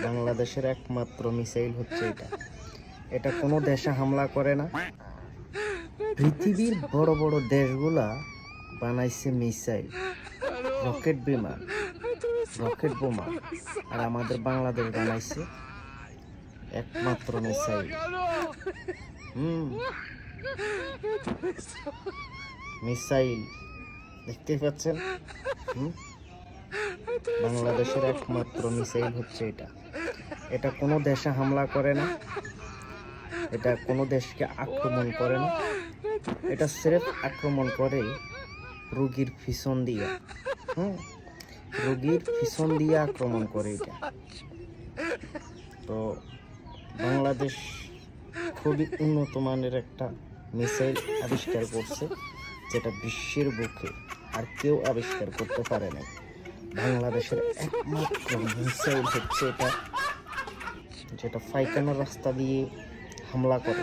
বাংলাদেশের একমাত্র মিসাইল হচ্ছে এটা। এটা কোনো দেশে হামলা করে না। পৃথিবীর বড় বড় দেশগুলা বানাইছে মিসাইল, রকেট বিমান, রকেট বোমা, আর আমাদের বাংলাদেশ বানাইছে একমাত্র মিসাইল। মিসাইল দেখতেই পাচ্ছেন। বাংলাদেশের একমাত্র মিসাইল হচ্ছে এটা। এটা কোনো দেশে হামলা করে না, এটা কোনো দেশকে আক্রমণ করে না, এটা স্রেফ আক্রমণ করে রোগীর পিছন দিয়ে। রোগীর পিছন দিয়ে আক্রমণ করে এটা। তো বাংলাদেশ খুবই উন্নত মানের একটা মিসাইল আবিষ্কার করছে, যেটা বিশ্বের বুকে আর কেউ আবিষ্কার করতে পারে না। বাংলাদেশের একমাত্র মিসাইল হচ্ছে এটা, যেটা পায়খানা রাস্তা দিয়ে হামলা করে।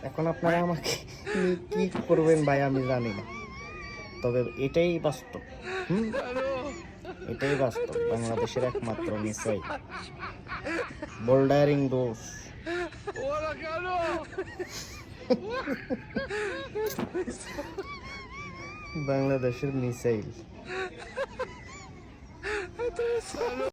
এখন আপনারা আমাকে কি করবেন ভাই আমি জানি না, তবে এটাই বাস্তব। এটাই বাস্তব, বাংলাদেশের একমাত্র মিসাইল। বোল্ডারিং দোষ। বাংলাদেশের মিসাইল।